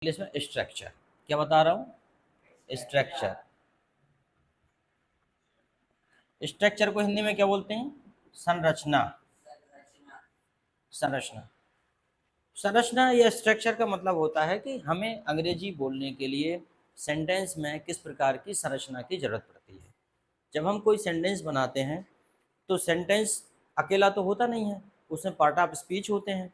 English में structure. क्या बता रहा हूँ? स्ट्रक्चर। स्ट्रक्चर को हिंदी में क्या बोलते हैं? संरचना। संरचना। संरचना या स्ट्रक्चर का मतलब होता है कि हमें अंग्रेजी बोलने के लिए सेंटेंस में किस प्रकार की संरचना की जरूरत पड़ती है। जब हम कोई सेंटेंस बनाते हैं तो सेंटेंस अकेला तो होता नहीं है, उसमें पार्ट ऑफ स्पीच होते हैं।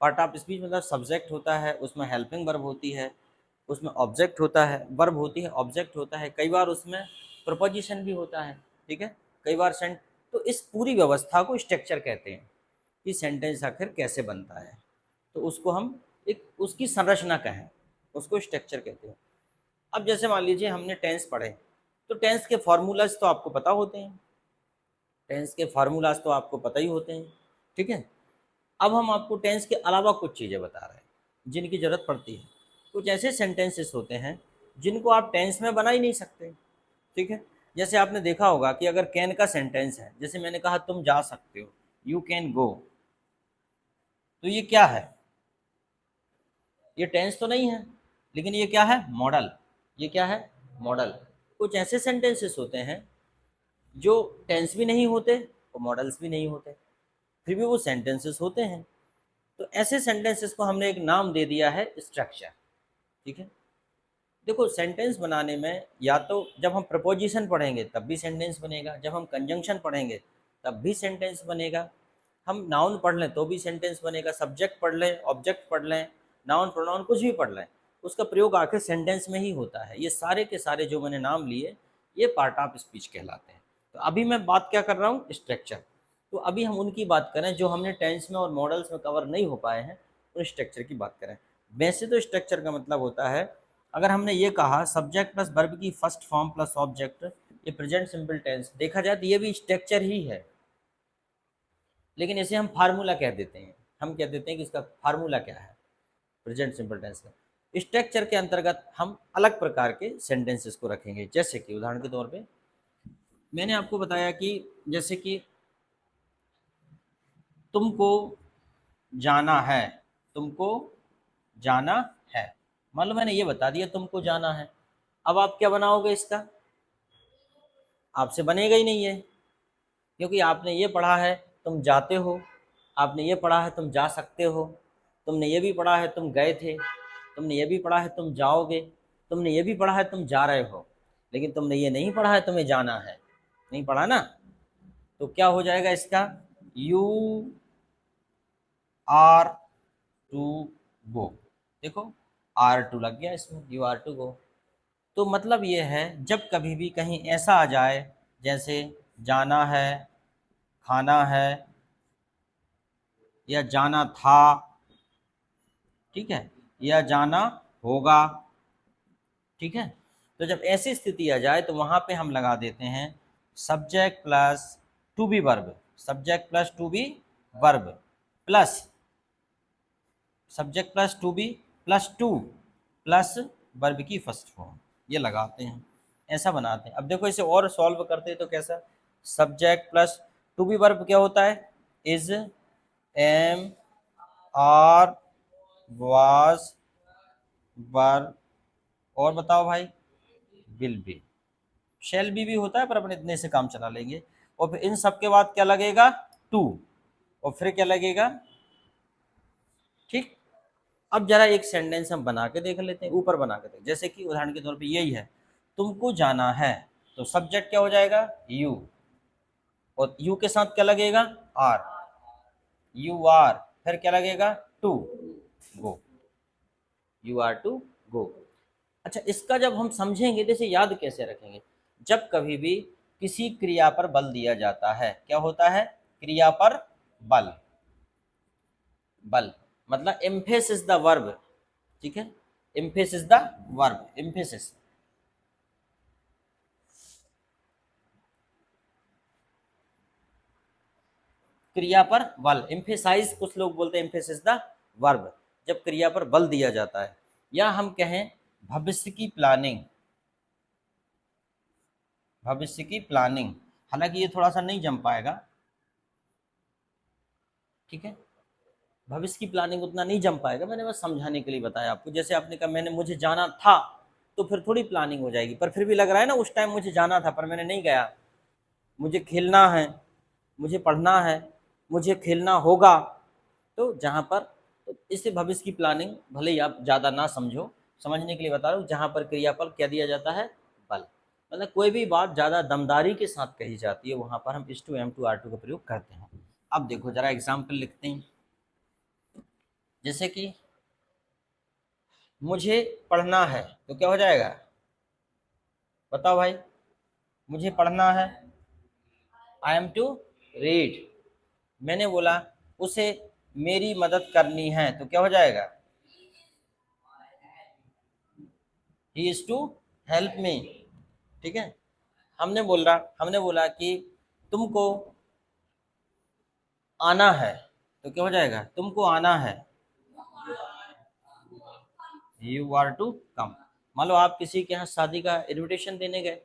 पार्ट ऑफ स्पीच मतलब सब्जेक्ट होता है, उसमें हेल्पिंग वर्ब होती है, उसमें ऑब्जेक्ट होता है, वर्ब होती है, ऑब्जेक्ट होता है, कई बार उसमें प्रपोजिशन भी होता है। ठीक है, कई बार सेंट तो इस पूरी व्यवस्था को स्ट्रक्चर कहते हैं कि सेंटेंस आखिर कैसे बनता है। तो उसको हम एक उसकी संरचना कहें, उसको स्ट्रक्चर कहते हैं। अब जैसे मान लीजिए हमने टेंस पढ़े, तो टेंस के फार्मूलाज तो आपको पता होते हैं, टेंस के फार्मूलाज तो आपको पता ही होते हैं। ठीक है, अब हम आपको टेंस के अलावा कुछ चीज़ें बता रहे हैं जिनकी ज़रूरत पड़ती है। कुछ ऐसे सेंटेंसेस होते हैं जिनको आप टेंस में बना ही नहीं सकते। ठीक है, जैसे आपने देखा होगा कि अगर कैन का सेंटेंस है, जैसे मैंने कहा तुम जा सकते हो, यू कैन गो, तो ये क्या है? ये टेंस तो नहीं है, लेकिन ये क्या है? मॉडल। ये क्या है? मॉडल। कुछ ऐसे सेंटेंसेस होते हैं जो टेंस भी नहीं होते और मॉडल्स भी नहीं होते, फिर भी वो सेंटेंसेस होते हैं। तो ऐसे सेंटेंसेस को हमने एक नाम दे दिया है स्ट्रक्चर। ठीक है, देखो सेंटेंस बनाने में या तो जब हम प्रपोजिशन पढ़ेंगे तब भी सेंटेंस बनेगा, जब हम कंजंक्शन पढ़ेंगे तब भी सेंटेंस बनेगा, हम नाउन पढ़ लें तो भी सेंटेंस बनेगा, सब्जेक्ट पढ़ लें, ऑब्जेक्ट पढ़ लें, नाउन प्रोनाउन कुछ भी पढ़ लें, उसका प्रयोग आखिर सेंटेंस में ही होता है। ये सारे के सारे जो मैंने नाम लिए ये पार्ट ऑफ स्पीच कहलाते हैं। तो अभी मैं बात क्या कर रहा हूँ? स्ट्रक्चर। तो अभी हम उनकी बात करें जो हमने टेंस में और मॉडल्स में कवर नहीं हो पाए हैं, उन स्ट्रक्चर की बात करें। वैसे तो स्ट्रक्चर का मतलब होता है, अगर हमने ये कहा सब्जेक्ट प्लस वर्ब की फर्स्ट फॉर्म प्लस ऑब्जेक्ट, ये प्रेजेंट सिंपल टेंस, देखा जाए तो ये भी स्ट्रक्चर ही है, लेकिन इसे हम फार्मूला कह देते हैं। हम कह देते हैं कि इसका फार्मूला क्या है प्रेजेंट सिंपल टेंस का। स्ट्रक्चर के अंतर्गत हम अलग प्रकार के सेंटेंसेस को रखेंगे, जैसे कि उदाहरण के तौर पे मैंने आपको बताया कि जैसे कि तुमको जाना है, तुमको जाना है, मान लो मैंने ये बता दिया तुमको जाना है। अब आप क्या बनाओगे इसका? आपसे बनेगा ही नहीं है, क्योंकि आपने ये पढ़ा है तुम जाते हो, आपने ये पढ़ा है तुम जा सकते हो, तुमने ये भी पढ़ा है तुम गए थे, तुमने ये भी पढ़ा है तुम जाओगे, तुमने ये भी पढ़ा है तुम जा रहे हो, लेकिन तुमने ये नहीं पढ़ा है तुम्हें जाना है। नहीं पढ़ा ना? तो क्या हो जाएगा इसका? You are to go. देखो आर टू लग गया इसमें, यू आर टू गो। तो मतलब ये है जब कभी भी कहीं ऐसा आ जाए जैसे जाना है, खाना है, या जाना था, ठीक है, या जाना होगा, ठीक है, तो जब ऐसी स्थिति आ जाए तो वहां पे हम लगा देते हैं subject plus to be verb, subject plus to be verb plus subject plus to be plus to plus verb की फर्स्ट फॉर्म, ये लगाते हैं, ऐसा बनाते हैं। अब देखो इसे और सॉल्व करते हैं तो कैसा? Subject plus to be verb क्या होता है? Is, am, are, was, were, और बताओ भाई? Will be. शेल बी भी होता है पर अपन इतने से काम चला लेंगे। और फिर इन सब के बाद क्या लगेगा? टू, और फिर क्या लगेगा? ठीक। अब जरा एक सेंटेंस हम बना के देख लेते हैं, ऊपर बना के देख, जैसे कि उदाहरण के तौर पे यही है, तुमको जाना है, तो सब्जेक्ट क्या हो जाएगा? यू, और यू के साथ क्या लगेगा? आर, यू आर, फिर क्या लगेगा? To go, you are to go. अच्छा, इसका जब हम समझेंगे तो इसे याद कैसे रखेंगे? जब कभी भी किसी क्रिया पर बल दिया जाता है, क्या होता है? क्रिया पर बल। बल मतलब एम्फेसिस द वर्ब, ठीक है, एम्फेसिस द वर्ब, एम्फेसिस क्रिया पर बल, एम्फेसाइज कुछ लोग बोलते हैं एम्फेसिस द वर्ब, जब क्रिया पर बल दिया जाता है, या हम कहें भविष्य की प्लानिंग, भविष्य की प्लानिंग, हालांकि ये थोड़ा सा नहीं जम पाएगा, ठीक है, भविष्य की प्लानिंग उतना नहीं जम पाएगा। मैंने बस समझाने के लिए बताया आपको। जैसे आपने कहा मैंने मुझे जाना था, तो फिर थोड़ी प्लानिंग हो जाएगी, पर फिर भी लग रहा है ना उस टाइम मुझे जाना था पर मैंने नहीं गया। मुझे खेलना है, मुझे पढ़ना है, मुझे खेलना होगा। तो जहाँ पर, तो इससे भविष्य की प्लानिंग भले ही आप ज़्यादा ना समझो, समझने के लिए बता रहा हूँ, जहाँ पर क्रियापद क्या दिया जाता है, बल। मतलब कोई भी बात ज़्यादा दमदारी के साथ कही जाती है, वहाँ पर हम is to am to are to का प्रयोग करते हैं। अब देखो जरा एग्जाम्पल लिखते हैं। जैसे कि मुझे पढ़ना है, तो क्या हो जाएगा, बताओ भाई। मुझे पढ़ना है, आई एम टू रीड। मैंने बोला उसे मेरी मदद करनी है, तो क्या हो जाएगा, he is to help me. ठीक है। हमने बोला कि तुमको आना है, तो क्या हो जाएगा, तुमको आना है, यू आर टू कम। मान लो आप किसी के यहाँ शादी का इनविटेशन देने गए,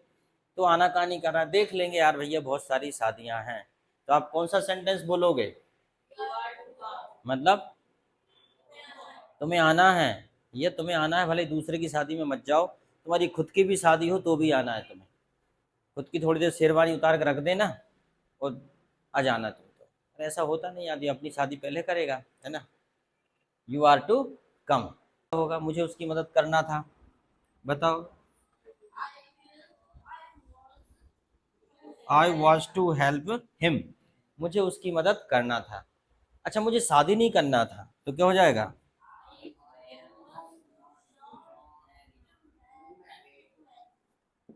तो आना कहाँ नहीं कर रहा, देख लेंगे यार भैया बहुत सारी शादियां हैं, तो आप कौन सा सेंटेंस बोलोगे, मतलब तुम्हें आना है, ये तुम्हें आना है, भले दूसरे की शादी में मत जाओ, तुम्हारी खुद की भी शादी हो तो भी आना है तुम्हें। खुद की थोड़ी देर शेरवानी उतार कर रख देना और आ जाना तुम। तो ऐसा होता नहीं, आदमी अपनी शादी पहले करेगा, है ना। यू आर टू कम होगा, मुझे उसकी मदद करना था, बताओ। I was to help him, मुझे उसकी मदद करना था। अच्छा मुझे शादी नहीं करना था, तो क्या हो जाएगा,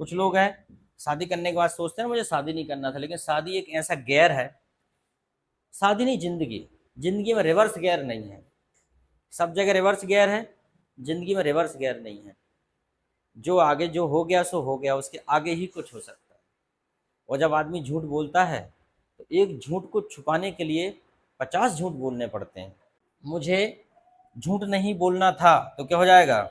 कुछ लोग हैं शादी करने के बाद सोचते हैं मुझे शादी नहीं करना था, लेकिन शादी एक ऐसा गैर है, शादी नहीं जिंदगी, जिंदगी में रिवर्स गैर नहीं है। सब जगह रिवर्स गियर है, जिंदगी में रिवर्स गियर नहीं है। जो आगे जो हो गया सो हो गया, उसके आगे ही कुछ हो सकता है। और जब आदमी झूठ बोलता है, तो एक झूठ को छुपाने के लिए 50 झूठ बोलने पड़ते हैं। मुझे झूठ नहीं बोलना था, तो क्या हो जाएगा,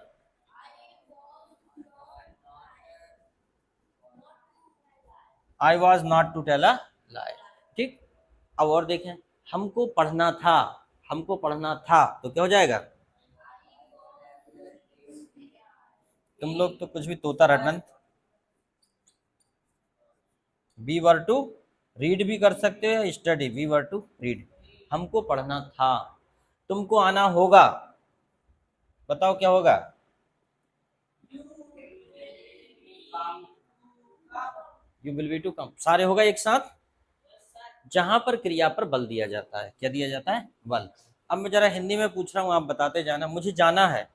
I was not to tell a lie. ठीक। अब और देखें, हमको पढ़ना था, हमको पढ़ना था, तो क्या हो जाएगा, तुम लोग तो कुछ भी तोता रटनंत। वी वर टू रीड भी कर सकते हो या study, we were to read. हमको पढ़ना था, तुमको आना होगा, बताओ क्या होगा, you will be to come. सारे होगा एक साथ, जहां पर क्रिया पर बल दिया जाता है, क्या दिया जाता है, बल। अब मैं जरा हिंदी में पूछ रहा हूँ, आप बताते जाना। मुझे जाना है,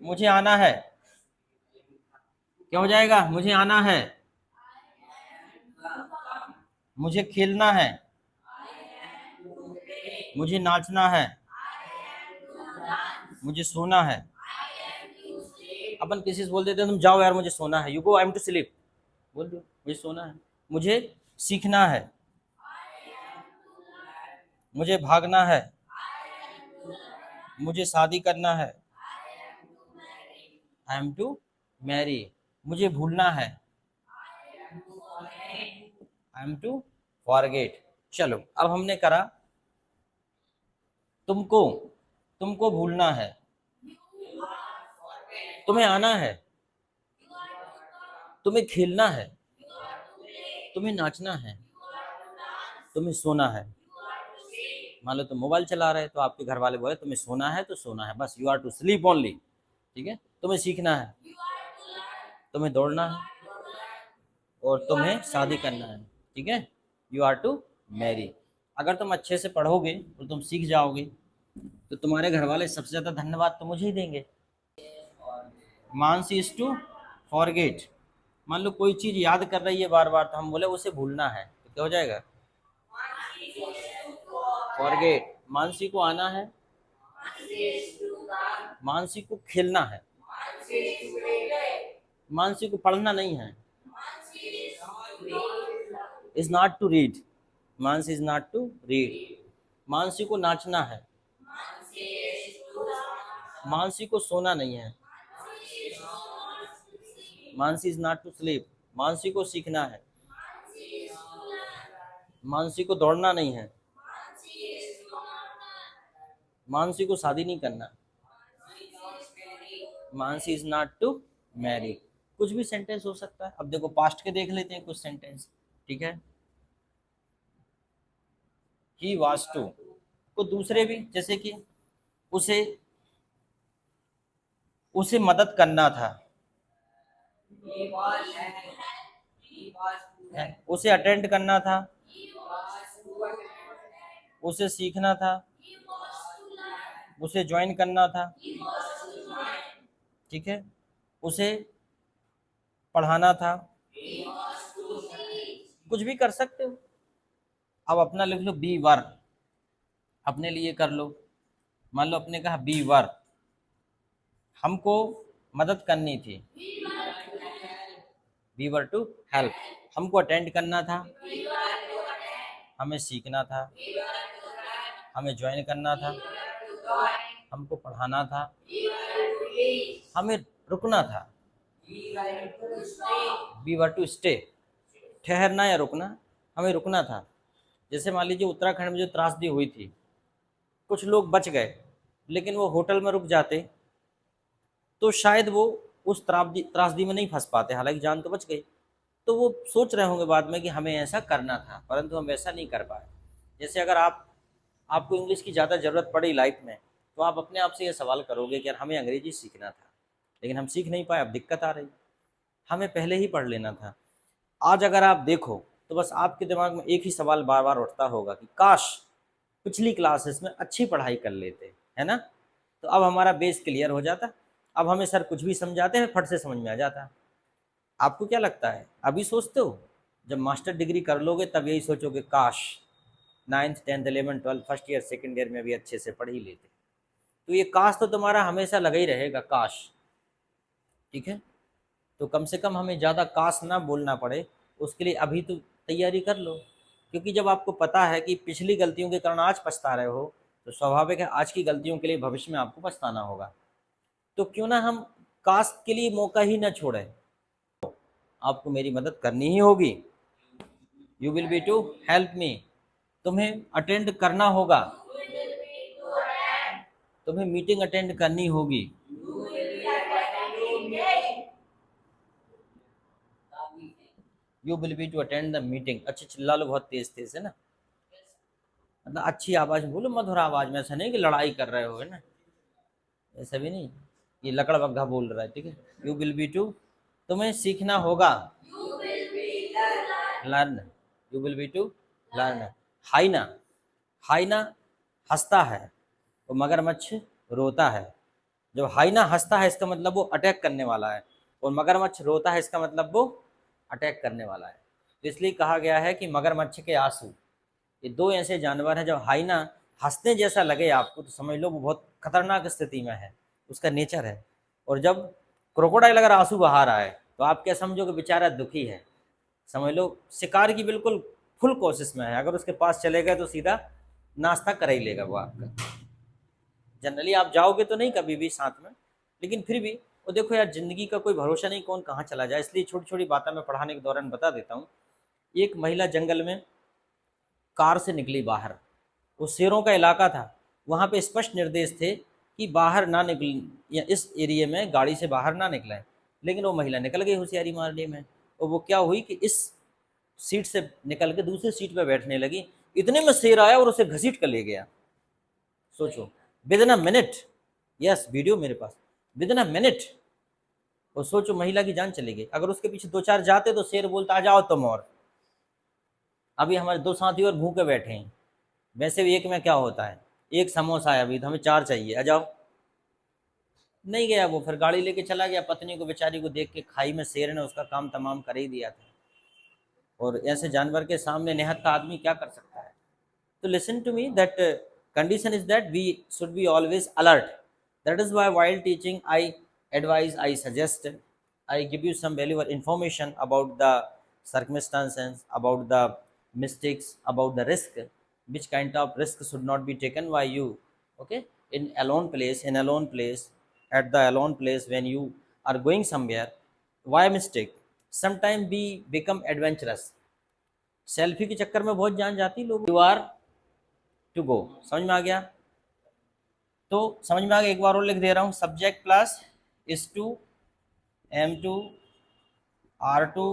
मुझे आना है, क्या हो जाएगा, मुझे आना है, मुझे खेलना है, मुझे नाचना है, मुझे सोना है। अपन किसी से बोल देते हैं तुम जाओ यार मुझे सोना है, you go I am to sleep, बोल दो मुझे सोना है। मुझे सीखना है, मुझे भागना है, मुझे शादी करना है, आई एम टू मैरी। मुझे भूलना है, आई एम टू फॉरगेट। चलो अब हमने करा तुमको, तुमको भूलना है, तुम्हें आना है, तुम्हें खेलना है, तुम्हें नाचना है, तुम्हें सोना है। मान लो तुम मोबाइल चला रहे तो आपके घर वाले बोले तुम्हें सोना है तो सोना है, बस, you are to sleep only. ठीक है। तुम्हें सीखना है, तुम्हें दौड़ना है, और तुम्हें शादी करना है। ठीक है। You are to marry. अगर तुम अच्छे से पढ़ोगे और तुम सीख जाओगे, तो तुम्हारे घर वाले सबसे ज़्यादा धन्यवाद तो मुझे ही देंगे। Mansi is to forget. मान लो कोई चीज़ याद कर रही है बार बार, तो हम बोले उसे भूलना है, तो क्या हो जाएगा, फॉरगेट। मानसी को आना है, मानसी को खेलना है, मानसी को पढ़ना नहीं है, is not to read, Mansi is not to read. Mansi को नाचना है, मानसी को सोना नहीं है, Mansi is not to sleep. Mansi को सीखना है, मानसी को दौड़ना नहीं है, मानसी को शादी नहीं करना, Mansi is not to marry. कुछ भी सेंटेंस हो सकता है। अब देखो पास्ट के देख लेते हैं कुछ सेंटेंस, ठीक है। ही वाज टू को दूसरे भी, जैसे कि उसे उसे मदद करना था, उसे अटेंड करना था, उसे सीखना था, उसे ज्वाइन करना था, ठीक है, उसे पढ़ाना था, कुछ भी कर सकते हो। अब अपना लिख लो बी वर, अपने लिए कर लो। मान लो अपने कहा बी वर, हमको मदद करनी थी, वी वर टू हेल्प। हमको अटेंड करना था, हमें सीखना था, हमें ज्वाइन करना था, हमको पढ़ाना था, हमें रुकना था, वी वर टू स्टे, ठहरना या रुकना, हमें रुकना था। जैसे मान लीजिए उत्तराखंड में जो त्रासदी हुई थी, कुछ लोग बच गए, लेकिन वो होटल में रुक जाते तो शायद वो उस त्रासदी त्रासदी में नहीं फंस पाते, हालांकि जान तो बच गई। तो वो सोच रहे होंगे बाद में कि हमें ऐसा करना था, परंतु हम वैसा नहीं कर पाए। जैसे अगर आपको इंग्लिश की ज़्यादा ज़रूरत पड़ी लाइफ में, तो आप अपने आप से ये सवाल करोगे कि यार हमें अंग्रेजी सीखना था, लेकिन हम सीख नहीं पाए, अब दिक्कत आ रही, हमें पहले ही पढ़ लेना था। आज अगर आप देखो तो बस आपके दिमाग में एक ही सवाल बार बार उठता होगा कि काश पिछली क्लासेस में अच्छी पढ़ाई कर लेते, है ना। तो अब हमारा बेस क्लियर हो जाता, अब हमें सर कुछ भी समझाते हैं फट से समझ में आ जाता। आपको क्या लगता है, अभी सोचते हो? जब मास्टर डिग्री कर लोगे तब यही सोचोगे काश 9th 10th 11th 12th first year second year में भी अच्छे से पढ़ ही लेते। तो ये काश तो तुम्हारा हमेशा लगा ही रहेगा, काश, ठीक है। तो कम से कम हमें ज़्यादा काश ना बोलना पड़े, उसके लिए अभी तो तैयारी कर लो। क्योंकि जब आपको पता है कि पिछली गलतियों के कारण आज पछता रहे हो, तो स्वाभाविक है आज की गलतियों के लिए भविष्य में आपको पछताना होगा। तो क्यों ना हम काश के लिए मौका ही ना छोड़ें। आपको मेरी मदद करनी ही होगी, you will be to help me, तुम्हें अटेंड करना होगा, तुम्हें मीटिंग अटेंड करनी होगी, you will be to attend the meeting. अच्छे चिल्ला लो बहुत तेज तेज, है ना, मतलब अच्छी आवाज में बोलो, मधुर आवाज में, ऐसा नहीं कि लड़ाई कर रहे हो, है ना, ऐसा भी नहीं, ये लकड़ बग्घा बोल रहा है, ठीक है। यू विल बी टू, तुम्हें सीखना होगा, learn, you will be to learn. Hyena, hyena हंसता है और मगरमच्छ रोता है। जब हाइना हंसता है इसका मतलब वो अटैक करने वाला है, और मगरमच्छ रोता है इसका मतलब वो अटैक करने वाला है। तो इसलिए कहा गया है कि मगरमच्छ के आंसू, ये दो ऐसे जानवर हैं, जब हाइना हंसने जैसा लगे आपको तो समझ लो वो बहुत खतरनाक स्थिति में है, उसका नेचर है। और जब क्रोकोडाइल अगर आंसू बहा रहा है तो आप क्या समझो कि बेचारा दुखी है, समझ लो शिकार की बिल्कुल फुल कोशिश में है, अगर उसके पास चले गए तो सीधा नाश्ता कर ही लेगा वो आपका। जनरली आप जाओगे तो नहीं कभी भी साथ में, लेकिन फिर भी वो देखो यार, ज़िंदगी का कोई भरोसा नहीं कौन कहाँ चला जाए, इसलिए छोटी छोटी बातें मैं पढ़ाने के दौरान बता देता हूँ। एक महिला जंगल में कार से निकली बाहर, वो शेरों का इलाका था, वहाँ पे स्पष्ट निर्देश थे कि बाहर ना निकल, या इस एरिया में गाड़ी से बाहर ना निकलें। लेकिन वो महिला निकल गई होशियारी मारने में, और वो क्या हुई कि इस सीट से निकल के दूसरी सीट पर बैठने लगी, इतने में शेर आया और उसे घसीट कर ले गया। सोचो, with in a minute, yes video मेरे पास, विद इन अ मिनट। और सोचो महिला की जान चली गई, अगर उसके पीछे दो चार जाते तो शेर बोलता आ जाओ तुम, और अभी हमारे दो साथी और भूखे बैठे हैं, वैसे भी एक में क्या होता है, एक समोसा है अभी तो हमें चार चाहिए, आ जाओ। नहीं गया वो, फिर गाड़ी लेके चला गया, पत्नी को बेचारी को देख के खाई में शेर ने उसका काम तमाम कर ही दिया था। और ऐसे जानवर के सामने निहत्था का आदमी क्या कर सकता है। तो listen to me, that condition is that we should be always alert. That is why while teaching I advise, I suggest, I give you some valuable information about the circumstances, about the mistakes, about the risk, which kind of risk should not be taken by you, okay, in alone place, in alone place, at the alone place when you are going somewhere. Why mistake? Sometimes we become adventurous, selfie के चक्कर में बहुत जान जाती लोग। You are to गो, समझ में आ गया। तो समझ में आ गया, एक बार और लिख दे रहा हूँ, subject plus is to, am to, are to,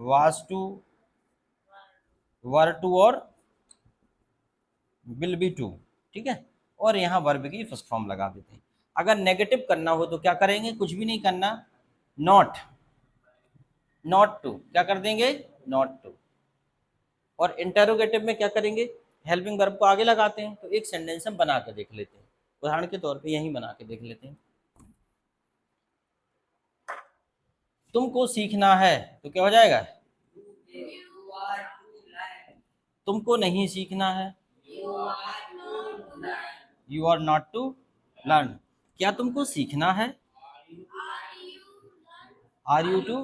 was to, were to और विल बी टू। ठीक है, और यहाँ वर्ब की फर्स्ट फॉर्म लगा देते हैं। अगर नेगेटिव करना हो तो क्या करेंगे, कुछ भी नहीं करना, नॉट, नॉट टू क्या कर देंगे, नॉट टू। और इंटेरोगेटिव में क्या करेंगे, हेल्पिंग वर्ब को आगे लगाते हैं। तो एक सेंटेंस हम बना के देख लेते हैं, उदाहरण के तौर पे यही बना के देख लेते हैं। तुमको सीखना है तो क्या हो जाएगा, तुमको नहीं सीखना है, you are not to learn. क्या तुमको सीखना है, आर यू टू।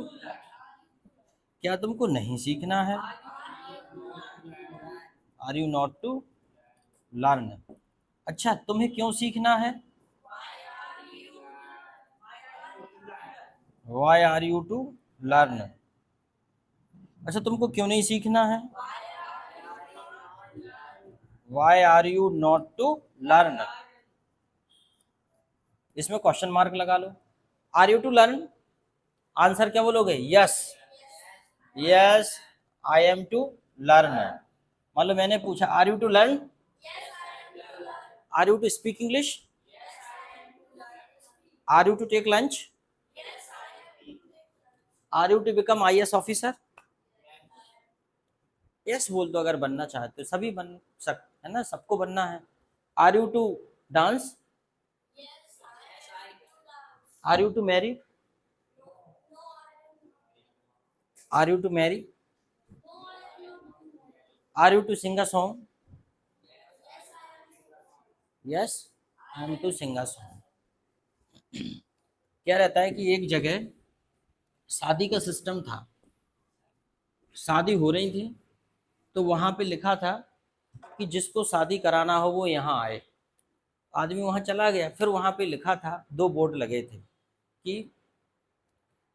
क्या तुमको नहीं सीखना है, are you not to learn. अच्छा, तुम्हें क्यों सीखना है, why are you to learn. अच्छा, तुमको क्यों नहीं सीखना है, why are you not to learn. इसमें क्वेश्चन मार्क लगा लो। Are you to learn, answer क्या बोलोगे, yes, yes I am to learn. मान लो मैंने पूछा are you to learn, are you to speak English, are you to take lunch, are you to become IAS officer. Yes बोल दो अगर बनना चाहते हो, सभी बन सक है ना, सबको बनना है। Are you to dance, are you to marry, are you to marry, are you to sing a song, yes I am to sing a song. क्या रहता है कि एक जगह शादी का सिस्टम था, शादी हो रही थी, तो वहां पे लिखा था कि जिसको शादी कराना हो वो यहाँ आए। आदमी वहां चला गया, फिर वहां पे लिखा था, दो बोर्ड लगे थे कि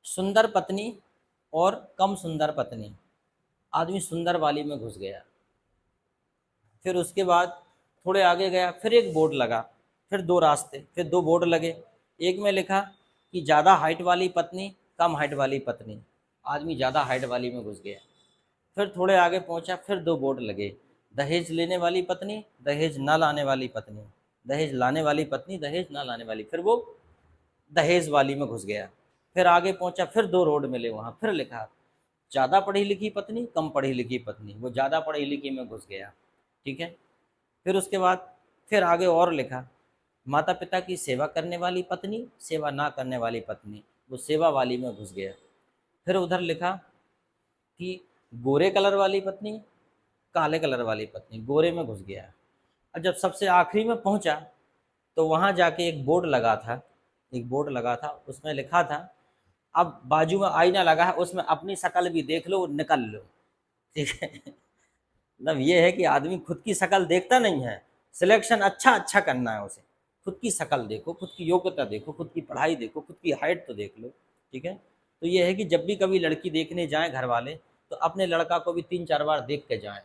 सुंदर पत्नी और कम सुंदर पत्नी। आदमी सुंदर वाली में घुस गया। फिर उसके बाद थोड़े आगे गया, फिर एक बोर्ड लगा, फिर दो रास्ते, फिर दो बोर्ड लगे। एक में लिखा कि ज़्यादा हाइट वाली पत्नी, कम हाइट वाली पत्नी। आदमी ज़्यादा हाइट वाली में घुस गया। फिर थोड़े आगे पहुंचा, फिर दो बोर्ड लगे, दहेज लेने वाली पत्नी, दहेज ना लाने वाली पत्नी, दहेज लाने वाली पत्नी, दहेज ना लाने वाली। फिर वो दहेज वाली में घुस गया। फिर आगे पहुंचा, फिर दो रोड मिले, वहाँ फिर लिखा ज़्यादा पढ़ी लिखी पत्नी, कम पढ़ी लिखी पत्नी। वो ज़्यादा पढ़ी लिखी में घुस गया। ठीक है, फिर उसके बाद फिर आगे और लिखा माता पिता की सेवा करने वाली पत्नी, सेवा ना करने वाली पत्नी। वो सेवा वाली में घुस गया। फिर उधर लिखा कि गोरे कलर वाली पत्नी, काले कलर वाली पत्नी, गोरे में घुस गया। और जब सबसे आखिरी में पहुंचा तो वहां जाके एक बोर्ड लगा था, एक बोर्ड लगा था, उसमें लिखा था अब बाजू में आईना लगा है, उसमें अपनी शक्ल भी देख लो, निकल लो। ठीक है, मतलब ये है कि आदमी खुद की शक्ल देखता नहीं है, सिलेक्शन अच्छा अच्छा करना है उसे। खुद की शक्ल देखो, खुद की योग्यता देखो, खुद की पढ़ाई देखो, खुद की हाइट तो देख लो। ठीक है, तो ये है कि जब भी कभी लड़की देखने जाएं घर वाले, तो अपने लड़का को भी 3-4 बार देख के जाएं।